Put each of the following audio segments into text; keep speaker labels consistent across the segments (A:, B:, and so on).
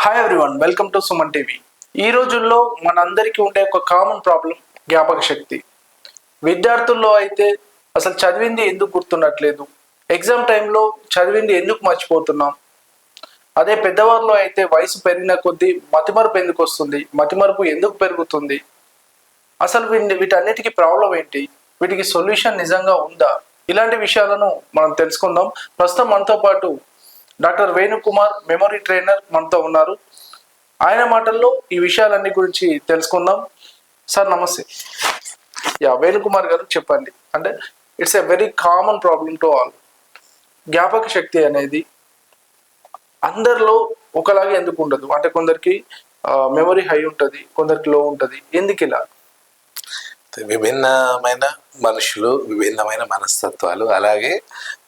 A: Hi everyone, welcome to Suman TV. ఈ రోజుల్లో మనందరికీ ఉండే ఒక కామన్ ప్రాబ్లం జ్ఞాపక శక్తి. విద్యార్థుల్లో అయితే అసలు చదివింది ఎందుకు గుర్తుండట్లేదు, ఎగ్జామ్ టైంలో చదివింది ఎందుకు మర్చిపోతున్నాం. అదే పెద్దవారిలో అయితే వయసు పెరిగిన కొద్దీ మతిమరుపు ఎందుకు వస్తుంది, మతిమరుపు ఎందుకు పెరుగుతుంది, అసలు వీటన్నిటికీ ప్రాబ్లం ఏంటి, వీటికి సొల్యూషన్ నిజంగా ఉందా, ఇలాంటి విషయాలను మనం తెలుసుకుందాం. ప్రస్తుతం మనతో పాటు డాక్టర్ వేణుకుమార్, మెమరీ ట్రైనర్ మనతో ఉన్నారు. ఆయన మాటల్లో ఈ విషయాలన్నీ గురించి తెలుసుకుందాం. సార్ నమస్తే. వేణుకుమార్ గారు చెప్పండి, అంటే it's a very common problem to all. జ్ఞాపక శక్తి అనేది అందరిలో ఒకలాగే ఎందుకు ఉండదు? అంటే కొందరికి మెమరీ హై ఉంటుంది, కొందరికి లో ఉంటుంది. ఎందుకు ఇలా?
B: విభిన్నమైన మనుషులు, విభిన్నమైన మనస్తత్వాలు, అలాగే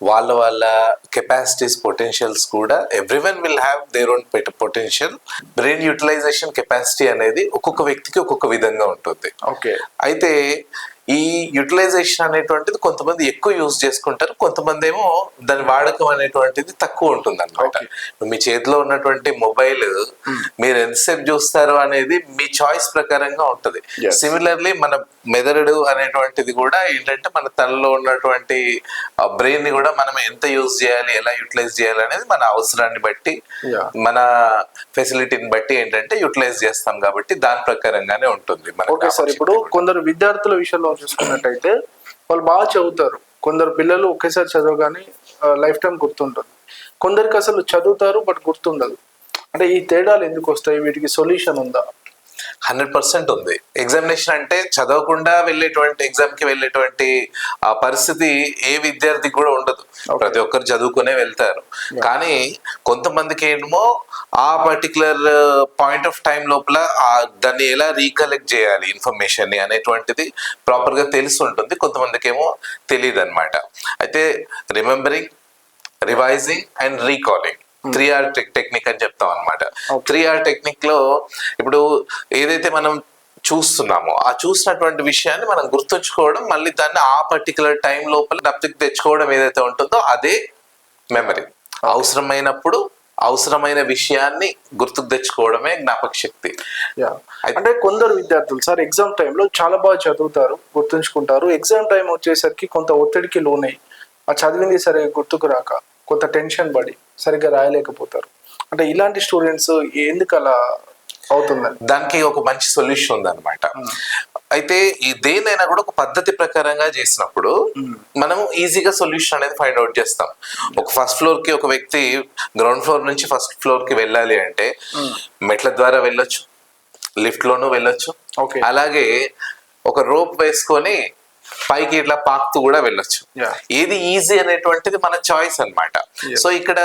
B: వాళ్ళ కెపాసిటీస్, పొటెన్షియల్స్ కూడా everyone will have their own potential. Brain utilisation capacity అనేది ఒక్కొక్క వ్యక్తికి ఒక్కొక్క విధంగా ఉంటుంది.
A: ఓకే.
B: అయితే ఈ యూటిలైజేషన్ అనేటువంటిది కొంతమంది ఎక్కువ యూజ్ చేసుకుంటారు, కొంతమంది ఏమో దాని వాడకం అనేటువంటిది తక్కువ ఉంటుంది అనమాట. మీ చేతిలో ఉన్నటువంటి మొబైల్ మీరు ఎంతసేపు చూస్తారు అనేది మీ చాయిస్ ప్రకారంగా ఉంటుంది. సిమిలర్లీ మన మెదడు అనేటువంటిది కూడా ఏంటంటే మన తనలో ఉన్నటువంటి బ్రెయిన్ ని కూడా మనం ఎంత యూజ్ చేయాలి, ఎలా యూటిలైజ్ చేయాలి అనేది మన అవసరాన్ని బట్టి, మన ఫెసిలిటీని బట్టి ఏంటంటే యూటిలైజ్ చేస్తాం కాబట్టి దాని ప్రకారంగానే ఉంటుంది.
A: ఓకే సార్, ఇప్పుడు కొందరు విద్యార్థుల విషయంలో చూసుకున్నట్టయితే వాళ్ళు బాగా చదువుతారు. కొందరు పిల్లలు ఒకేసారి చదవగానే లైఫ్ టైం గుర్తుంటుంది. కొందరికి అసలు చదువుతారు బట్ గుర్తుండదు. అంటే ఈ తేడాలు ఎందుకు వస్తాయి? వీటికి సొల్యూషన్ ఉందా?
B: 100% ఉంది. ఎగ్జామినేషన్ అంటే చదవకుండా ఎగ్జామ్ కి వెళ్ళేటువంటి ఆ పరిస్థితి ఏ విద్యార్థికి కూడా ఉండదు. ప్రతి ఒక్కరు చదువుకునే వెళ్తారు. కానీ కొంతమందికి ఏమో ఆ పర్టికులర్ పాయింట్ ఆఫ్ టైం లోపల దాన్ని ఎలా రీకలెక్ట్ చేయాలి ఇన్ఫర్మేషన్ ని అనేటువంటిది ప్రాపర్ గా తెలిసి ఉంటుంది. కొంతమందికి ఏమో తెలియదు అనమాట. అయితే remembering, revising and recalling 3R technique అని చెప్తాం అనమాట. 3R టెక్నిక్ లో ఇప్పుడు ఏదైతే మనం చూస్తున్నామో ఆ చూసినటువంటి విషయాన్ని మనం గుర్తుంచుకోవడం, మళ్ళీ దాన్ని ఆ పర్టికులర్ టైం లోపల జ్ఞప్తికి తెచ్చుకోవడం ఏదైతే ఉంటుందో అదే మెమరీ. అవసరమైనప్పుడు అవసరమైన విషయాన్ని గుర్తుకు తెచ్చుకోవడమే జ్ఞాపక శక్తి.
A: అంటే కొందరు విద్యార్థులు సార్ ఎగ్జామ్ టైంలో చాలా బాగా చదువుతారు, గుర్తుంచుకుంటారు. ఎగ్జామ్ టైం వచ్చేసరికి కొంత ఒత్తిడికి లోనై ఆ చదివింది సరిగా గుర్తుకు రాక కొంత టెన్షన్ పడి సరిగ్గా రాయలేకపోతారు. అంటే ఇలాంటి స్టూడెంట్స్ ఎందుకు అలా అవుతుందని
B: దానికి ఒక మంచి సొల్యూషన్ ఉందన్నమాట. అయితే ఈ దేనైనా కూడా ఒక పద్ధతి ప్రకారంగా చేసినప్పుడు మనం ఈజీగా సొల్యూషన్ అనేది ఫైండ్ అవుట్ చేస్తాం. ఒక ఫస్ట్ ఫ్లోర్ కి ఒక వ్యక్తి గ్రౌండ్ ఫ్లోర్ నుంచి ఫస్ట్ ఫ్లోర్ కి వెళ్ళాలి అంటే మెట్ల ద్వారా వెళ్ళొచ్చు, లిఫ్ట్ లోనూ వెళ్ళొచ్చు, అలాగే ఒక రోప్ వేసుకొని పైకి ఇట్లా పాకుతూ కూడా వెళ్ళొచ్చు. ఏది ఈజీ అనేటువంటిది మన చాయిస్ అనమాట. సో ఇక్కడ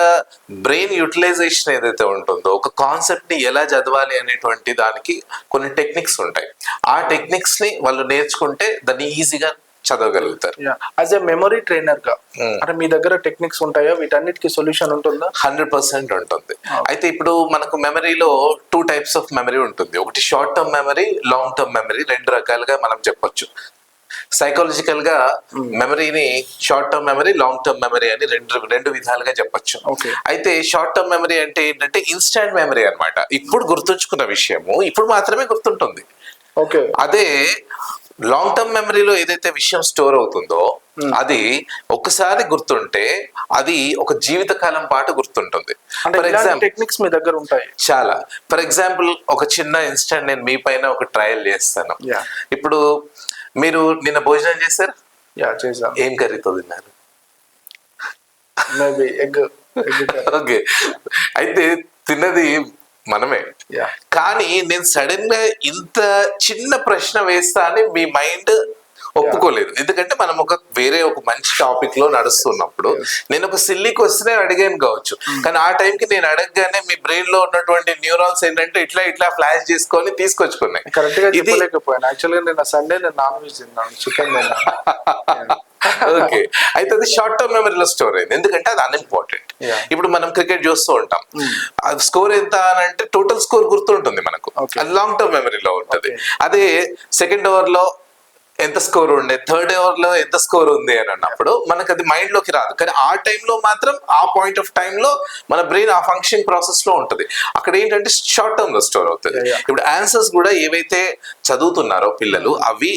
B: బ్రెయిన్ యూటిలైజేషన్ ఏదైతే ఉంటుందో, ఒక కాన్సెప్ట్ ని ఎలా చదవాలి అనేటువంటి దానికి కొన్ని టెక్నిక్స్ ఉంటాయి. ఆ టెక్నిక్స్ ని వాళ్ళు నేర్చుకుంటే దాన్ని ఈజీగా చదవగలుగుతారు.
A: యాజ్ ఎ మెమరీ ట్రైనర్ గా అంటే మీ దగ్గర టెక్నిక్స్ ఉంటాయా? వీటన్నిటికీ సొల్యూషన్ ఉంటుందా?
B: 100% ఉంటుంది. అయితే ఇప్పుడు మనకు మెమరీలో 2 టైప్స్ ఆఫ్ మెమరీ ఉంటుంది. ఒకటి short term memory, long term memory. 2 రకాలుగా మనం చెప్పొచ్చు. సైకాలజికల్ గా మెమరీని short term memory, long term memory అని రెండు విధాలుగా చెప్పొచ్చు. అయితే షార్ట్ టర్మ్ మెమరీ అంటే ఏంటంటే ఇన్స్టాంట్ మెమరీ అన్నమాట. ఇప్పుడు గుర్తుంచుకున్న విషయము ఇప్పుడు మాత్రమే గుర్తుంటుంది. అదే లాంగ్ టర్మ్ మెమరీలో ఏదైతే విషయం స్టోర్ అవుతుందో అది ఒక్కసారి గుర్తుంటే అది ఒక జీవితకాలం పాటు గుర్తుంటుంది.
A: ఫర్ ఎగ్జాంపుల్ టెక్నిక్స్ మీ దగ్గర ఉంటాయి
B: చాలా. ఫర్ ఎగ్జాంపుల్ ఒక చిన్న ఇన్స్టెంట్ నేను మీ పైన ఒక ట్రయల్ చేస్తాను. ఇప్పుడు మీరు నిన్న భోజనం చేశారు?
A: చేశాను.
B: ఏం కర్రీతో తిన్నారు? ఓకే. అయితే తిన్నది మనమే. కానీ నేను సడన్ గా ఇంత చిన్న ప్రశ్న వేస్తా అని మీ మైండ్ ఒప్పుకోలేదు. ఎందుకంటే మనం వేరే ఒక మంచి టాపిక్ లో నడుస్తున్నప్పుడు నేను ఒక సిల్లీ క్వశ్చన్ అడిగాను కావచ్చు, కానీ ఆ టైంకి నేను అడగగానే మీ బ్రెయిన్ లో ఉన్నటువంటి న్యూరాన్స్ ఏంటంటే ఇట్లా ఫ్లాష్ చేసుకొని తీసుకొచ్చుకున్నాయి.
A: కరెక్ట్ గా చెప్పలేకపోయాను. యాక్చువల్గా నేను సండే నాన్ వెజ్ తిన్నాను, చికెన్ తిన్నాను.
B: ఓకే. అయితే అది షార్ట్ టర్మ్ మెమరీలో స్టోర్ అయింది, ఎందుకంటే అది అన్ఇంపార్టెంట్. ఇప్పుడు మనం క్రికెట్ చూస్తూ ఉంటాం, స్కోర్ ఎంత అని అంటే టోటల్ స్కోర్ గుర్తుంటుంది మనకు, అది లాంగ్ టర్మ్ మెమరీలో ఉంటుంది. అదే సెకండ్ ఓవర్ లో ఎంత స్కోర్ ఉండే, థర్డ్ ఓవర్ లో ఎంత స్కోర్ ఉంది అని అన్నప్పుడు మనకు అది మైండ్ లోకి రాదు. కానీ ఆ టైంలో మాత్రం ఆ పాయింట్ ఆఫ్ టైంలో మన బ్రెయిన్ ఆ ఫంక్షన్ ప్రాసెస్ లో ఉంటుంది. అక్కడ ఏంటంటే షార్ట్ టర్మ్ లో స్టోర్ అవుతుంది. ఇప్పుడు ఆన్సర్స్ కూడా ఏవైతే చదువుతున్నారో పిల్లలు అవి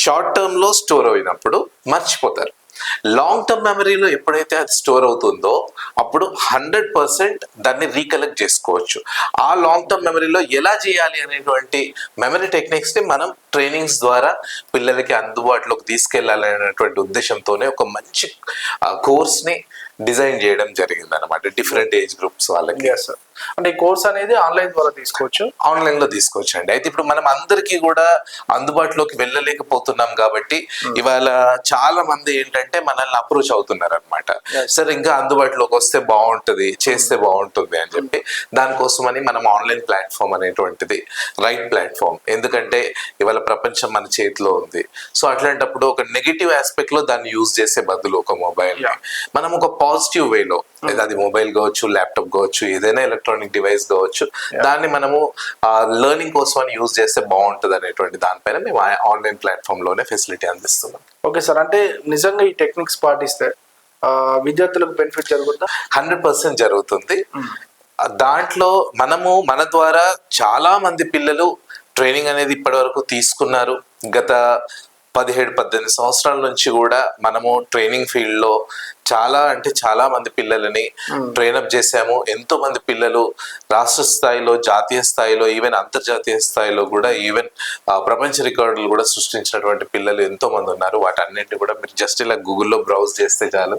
B: షార్ట్ టర్మ్ లో స్టోర్ అయినప్పుడు మర్చిపోతారు. లాంగ్ టర్మ్ మెమరీలో ఎప్పుడైతే అది స్టోర్ అవుతుందో అప్పుడు 100% దాన్ని రీకలెక్ట్ చేసుకోవచ్చు. ఆ లాంగ్ టర్మ్ మెమరీలో ఎలా చేయాలి అనేటువంటి మెమరీ టెక్నిక్స్ ని మనం ట్రైనింగ్స్ ద్వారా పిల్లలకి అందుబాటులోకి తీసుకెళ్లాలి అనేటువంటి ఉద్దేశంతోనే ఒక మంచి కోర్స్ ని డిజైన్ చేయడం జరిగింది అనమాట, డిఫరెంట్ ఏజ్ గ్రూప్స్ వాళ్ళకి.
A: అంటే ఈ కోర్స్ అనేది ఆన్లైన్ ద్వారా తీసుకోవచ్చు,
B: ఆన్లైన్ లో తీసుకోవచ్చు అండి. అయితే ఇప్పుడు మనం అందరికీ కూడా అందుబాటులోకి వెళ్ళలేకపోతున్నాం కాబట్టి ఇవాళ చాలా మంది ఏంటంటే మనల్ని అప్రోచ్ అవుతున్నారు అనమాట, సార్ ఇంకా అందుబాటులోకి వస్తే బాగుంటది, చేస్తే బాగుంటుంది అని చెప్పి. దానికోసమని మనం ఆన్లైన్ ప్లాట్ఫామ్ అనేటువంటిది రైట్ ప్లాట్ఫామ్. ఎందుకంటే ఇవాళ ప్రపంచం మన చేతిలో ఉంది. సో అట్లాంటప్పుడు ఒక నెగిటివ్ ఆస్పెక్ట్ లో దాన్ని యూజ్ చేసే బదులు ఒక మొబైల్ మనం ఒక పాజిటివ్ వేలో, అది మొబైల్ కావచ్చు, ల్యాప్టాప్ కావచ్చు, ఏదైనా ఎలక్ట్రానిక్ డివైస్ కావచ్చు, దాన్ని మనము లెర్నింగ్ కోసం అని యూజ్ చేస్తే బాగుంటుంది అనేటువంటి దానిపైన మేము ఆన్లైన్ ప్లాట్ఫామ్ లోనే ఫెసిలిటీ అందిస్తున్నాం.
A: ఓకే సార్, అంటే నిజంగా ఈ టెక్నిక్స్ పాటిస్తే విద్యార్థులకు బెనిఫిట్ జరుగుతుందా?
B: 100% జరుగుతుంది. దాంట్లో మనము మన ద్వారా చాలా మంది పిల్లలు ట్రైనింగ్ అనేది ఇప్పటి వరకు తీసుకున్నారు. గత 17-18 సంవత్సరాల నుంచి కూడా మనము ట్రైనింగ్ ఫీల్డ్ లో చాలా మంది పిల్లలని ట్రైనప్ చేశాము. ఎంతో మంది పిల్లలు రాష్ట్ర స్థాయిలో, జాతీయ స్థాయిలో, ఈవెన్ అంతర్జాతీయ స్థాయిలో కూడా, ఈవెన్ ప్రపంచ రికార్డులు కూడా సృష్టించినటువంటి పిల్లలు ఎంతో మంది ఉన్నారు. వాటన్నింటినీ కూడా మీరు జస్ట్ ఇలా గూగుల్లో బ్రౌజ్ చేస్తే చాలు,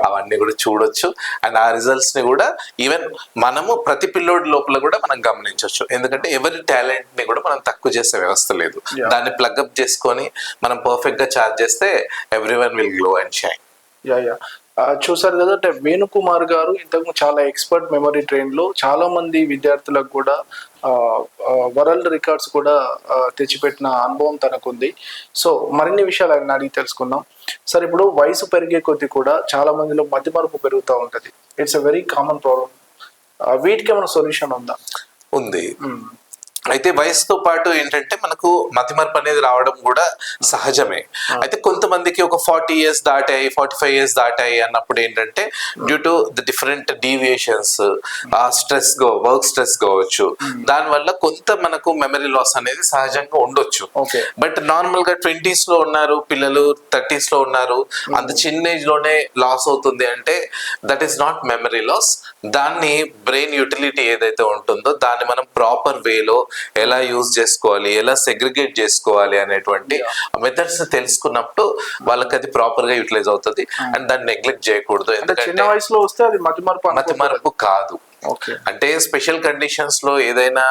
B: అవన్నీ కూడా చూడొచ్చు. అండ్ ఆ రిజల్ట్స్ ని కూడా ఈవెన్ మనము ప్రతి పిల్లోడి లోపల కూడా మనం గమనించవచ్చు. ఎందుకంటే ఎవరి టాలెంట్ ని కూడా మనం తక్కువ చేసే వ్యవస్థ లేదు. దాన్ని ప్లగ్అప్ చేసుకొని మనం పర్ఫెక్ట్ గా చార్జ్ చేస్తే everyone will glow and shine.
A: చూసారు కదా, అంటే వేణుకుమార్ గారు ఇంతకు చాలా ఎక్స్పర్ట్ మెమరీ ట్రైన్ లో చాలా మంది విద్యార్థులకు కూడా వరల్డ్ రికార్డ్స్ కూడా తెచ్చిపెట్టిన అనుభవం తనకుంది. సో మరిన్ని విషయాలు ఆయన అడిగి తెలుసుకుందాం. సార్, ఇప్పుడు వయసు పెరిగే కొద్దీ కూడా చాలా మందిలో మతిమరుపు పెరుగుతూ ఉంటది. It's a very common problem. వీటికి ఏమైనా సొల్యూషన్ ఉందా?
B: ఉంది. అయితే వయసుతో పాటు ఏంటంటే మనకు మతిమరుపు అనేది రావడం కూడా సహజమే. అయితే కొంతమందికి ఒక 40 years దాటాయి, 45 years దాటాయి అన్నప్పుడు ఏంటంటే due to the different deviations, stress work stress కావచ్చు, దానివల్ల కొంత మనకు మెమరీ లాస్ అనేది సహజంగా ఉండొచ్చు. బట్ నార్మల్ గా 20s లో ఉన్నారు పిల్లలు, 30s లో ఉన్నారు, అంత చిన్న ఏజ్ లోనే లాస్ అవుతుంది అంటే that is not memory loss. దాన్ని బ్రెయిన్ యూటిలిటీ ఏదైతే ఉంటుందో దాన్ని మనం ప్రాపర్ వేలో ఎలా యూజ్ చేసుకోవాలి, ఎలా సెగ్రిగేట్ చేసుకోవాలి అనేటువంటి మెథడ్స్ తెలుసుకున్నప్పుడు వాళ్ళకి అది ప్రాపర్ గా యూటిలైజ్ అవుతుంది. అండ్ దాన్ని నెగ్లెక్ట్ చేయకూడదు.
A: ఎందుకంటే చిన్న వయసులో వస్తే అది
B: మతిమరుపు కాదు. అంటే స్పెషల్ కండిషన్స్ లో ఏదైనా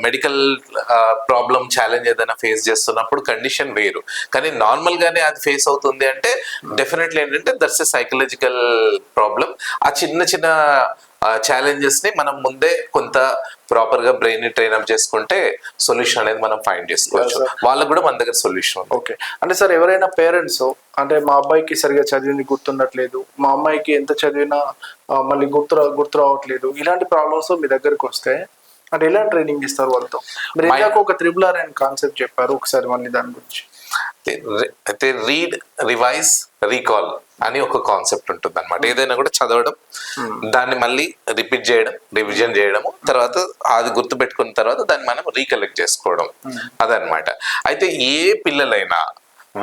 B: మెడికల్ ప్రాబ్లం, ఛాలెంజ్ ఏదైనా ఫేస్ చేస్తున్నప్పుడు కండిషన్ వేరు. కానీ నార్మల్ గానే అది ఫేస్ అవుతుంది అంటే డెఫినెట్లీ ఏంటంటే దట్స్ ఎ సైకలాజికల్ ప్రాబ్లం. ఆ చిన్న చిన్న ఛాలెంజెస్ ని మనం ముందే కొంత ప్రాపర్ గా బ్రెయిన్ ని ట్రైన్ అప్ చేసుకుంటే సొల్యూషన్ అనేది మనం ఫైండ్ చేసుకోవచ్చు. వాళ్ళకు కూడా మన దగ్గర సొల్యూషన్.
A: ఓకే, అంటే సార్ ఎవరైనా పేరెంట్స్ అంటే మా అబ్బాయికి సరిగా చదివింది గుర్తుండట్లేదు, మా అమ్మాయికి ఎంత చదివినా మళ్ళీ గుర్తు రావట్లేదు, ఇలాంటి ప్రాబ్లమ్స్ మీ దగ్గరకు వస్తే అంటే ఎలా ట్రైనింగ్ ఇస్తారు వాళ్ళతో? మీరు ఇందాక ఒక RRR అనే కాన్సెప్ట్ చెప్పారు, ఒకసారి మళ్ళీ దాని గురించి.
B: అయితే రీడ్, రివైజ్, రీకాల్ అని ఒక కాన్సెప్ట్ ఉంటుంది అనమాట. ఏదైనా కూడా చదవడం, దాన్ని మళ్ళీ రిపీట్ చేయడం, రివిజన్ చేయడము, తర్వాత అది గుర్తు పెట్టుకున్న తర్వాత దాన్ని మనం రీకలెక్ట్ చేసుకోవడం, అదనమాట. అయితే ఏ పిల్లలైనా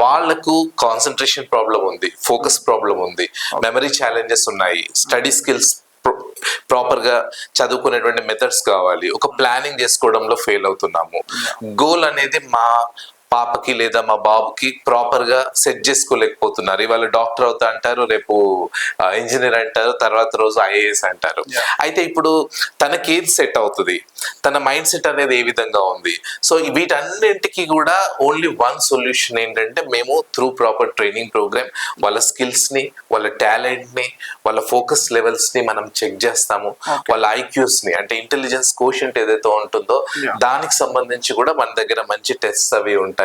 B: వాళ్లకు కాన్సన్ట్రేషన్ ప్రాబ్లం ఉంది, ఫోకస్ ప్రాబ్లం ఉంది, మెమరీ ఛాలెంజెస్ ఉన్నాయి, స్టడీ స్కిల్స్ ప్రాపర్ గా చదువుకునేటువంటి మెథడ్స్ కావాలి, ఒక ప్లానింగ్ చేసుకోవడంలో ఫెయిల్ అవుతున్నాము, గోల్ అనేది మా పాపకి లేదా మా బాబుకి ప్రాపర్ గా సెట్ చేసుకోలేకపోతున్నారు. ఇవాళ డాక్టర్ అవుతా అంటారు, రేపు ఇంజనీర్ అంటారు, తర్వాత రోజు IAS అంటారు. అయితే ఇప్పుడు తనకి ఏది సెట్ అవుతుంది, తన మైండ్ సెట్ అనేది ఏ విధంగా ఉంది. సో వీటన్నింటికి కూడా ఓన్లీ వన్ సొల్యూషన్ ఏంటంటే మేము త్రూ ప్రాపర్ ట్రైనింగ్ ప్రోగ్రామ్ వాళ్ళ స్కిల్స్ ని, వాళ్ళ టాలెంట్ ని, వాళ్ళ ఫోకస్ లెవెల్స్ ని మనం చెక్ చేస్తాము. వాళ్ళ IQs ని అంటే ఇంటెలిజెన్స్ కోషెంట్ ఏదైతే ఉంటుందో దానికి సంబంధించి కూడా మన దగ్గర మంచి టెస్ట్స్ అవి ఉంటాయి.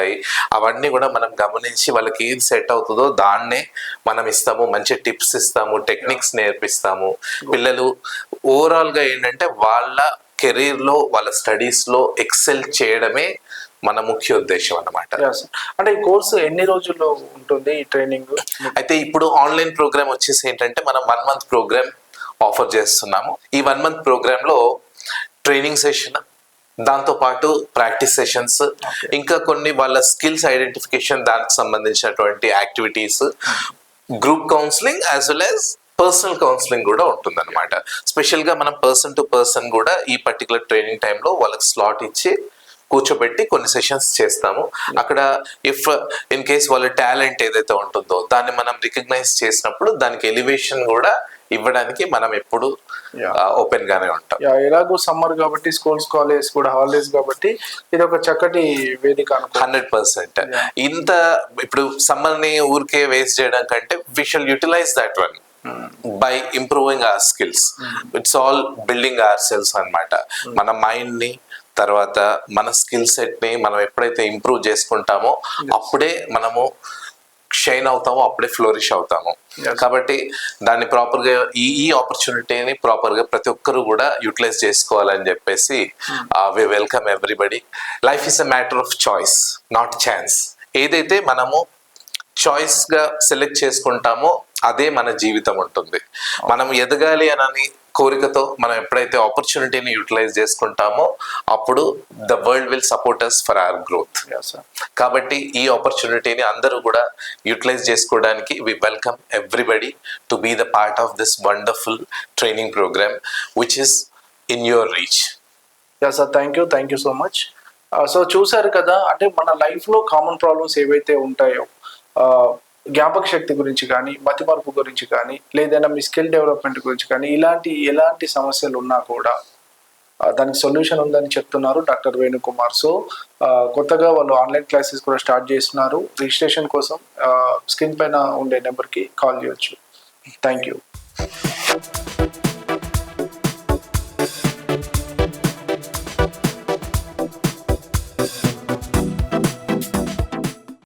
B: అవన్నీ కూడా మనం గమనించి వాళ్ళకి ఏది సెట్ అవుతుందో దాన్నే మనం ఇస్తాము, మంచి టిప్స్ ఇస్తాము, టెక్నిక్స్ నేర్పిస్తాము. పిల్లలు ఓవరాల్ గా ఏంటంటే వాళ్ళ కెరీర్ లో వాళ్ళ స్టడీస్ లో ఎక్సెల్ చేయడమే మన ముఖ్య ఉద్దేశం అన్నమాట.
A: Yeah, sir. అంటే ఈ కోర్సు ఎన్ని రోజుల్లో ఉంటుంది ఈ ట్రైనింగ్?
B: అయితే ఇప్పుడు ఆన్లైన్ ప్రోగ్రామ్ వచ్చేసి ఏంటంటే మనం 1 month ప్రోగ్రామ్ ఆఫర్ చేస్తున్నాము. ఈ 1 month ప్రోగ్రామ్ లో ట్రైనింగ్ సెషన్, దాంతో పాటు ప్రాక్టీస్ సెషన్స్, ఇంకా కొన్ని వాళ్ళ స్కిల్స్ ఐడెంటిఫికేషన్ దానికి సంబంధించినటువంటి activities, group counselling as well as personal counselling కూడా ఉంటుంది అనమాట. స్పెషల్ గా మనం పర్సన్ టు పర్సన్ కూడా ఈ పర్టికులర్ ట్రైనింగ్ టైంలో వాళ్ళకి స్లాట్ ఇచ్చి కూర్చోబెట్టి కొన్ని సెషన్స్ చేస్తాము. అక్కడ ఇఫ్ ఇన్ కేస్ వాళ్ళ టాలెంట్ ఏదైతే ఉంటుందో దాన్ని మనం రికగ్నైజ్ చేసినప్పుడు దానికి ఎలివేషన్ కూడా ఇవ్వడానికి మనం ఎప్పుడు ఓపెన్ గానే ఉంటాం.
A: ఎలాగో సమ్మర్ కాబట్టి స్కూల్స్ కాలేజ్ కూడా హాలిడేస్ కాబట్టి ఇది ఒక చక్కటి వేదిక.
B: 100%. ఇంత ఇప్పుడు సమ్మర్ ని ఊరికే వేస్ట్ చేయడం కంటే we shall utilise that one by improving our skills. It's all building our cells అన్నమాట. మన మైండ్ ని, తర్వాత మన స్కిల్ సెట్ ని మనం ఎప్పుడైతే ఇంప్రూవ్ చేసుకుంటామో అప్పుడే మనము షైన్ అవుతాము, అప్పుడే ఫ్లోరిష్ అవుతాము. కాబట్టి దాన్ని ప్రాపర్ గా ఈ ఆపర్చునిటీని ప్రాపర్ గా ప్రతి ఒక్కరు కూడా యూటిలైజ్ చేసుకోవాలని చెప్పేసి we welcome everybody. Life is a matter of choice, not chance. ఏదైతే మనము చాయిస్ గా సెలెక్ట్ చేసుకుంటామో అదే మన జీవితం ఉంటుంది. మనం ఎదగాలి అని కోరికతో మనం ఎప్పుడైతే ఆపర్చునిటీని యూటిలైజ్ చేసుకుంటామో అప్పుడు the world will support us for our growth. కాబట్టి ఈ ఆపర్చునిటీని అందరూ కూడా యూటిలైజ్ చేసుకోవడానికి we welcome everybody to be the part of this wonderful training programme which is in your reach.
A: Sir, thank you so much. So చూసారు కదా, అంటే మన లైఫ్లో కామన్ ప్రాబ్లమ్స్ ఏవైతే ఉంటాయో, జ్ఞాపక శక్తి గురించి కానీ, మతిమరుపు గురించి కానీ, లేదైనా మీ స్కిల్ డెవలప్మెంట్ గురించి కానీ, ఎలాంటి సమస్యలు ఉన్నా కూడా దానికి సొల్యూషన్ ఉందని చెప్తున్నారు డాక్టర్ వేణుకుమార్. సో కొత్తగా వాళ్ళు ఆన్లైన్ క్లాసెస్ కూడా స్టార్ట్ చేస్తున్నారు. రిజిస్ట్రేషన్ కోసం స్క్రీన్ పైన ఉండే నెంబర్కి కాల్ చేయొచ్చు. Thank you.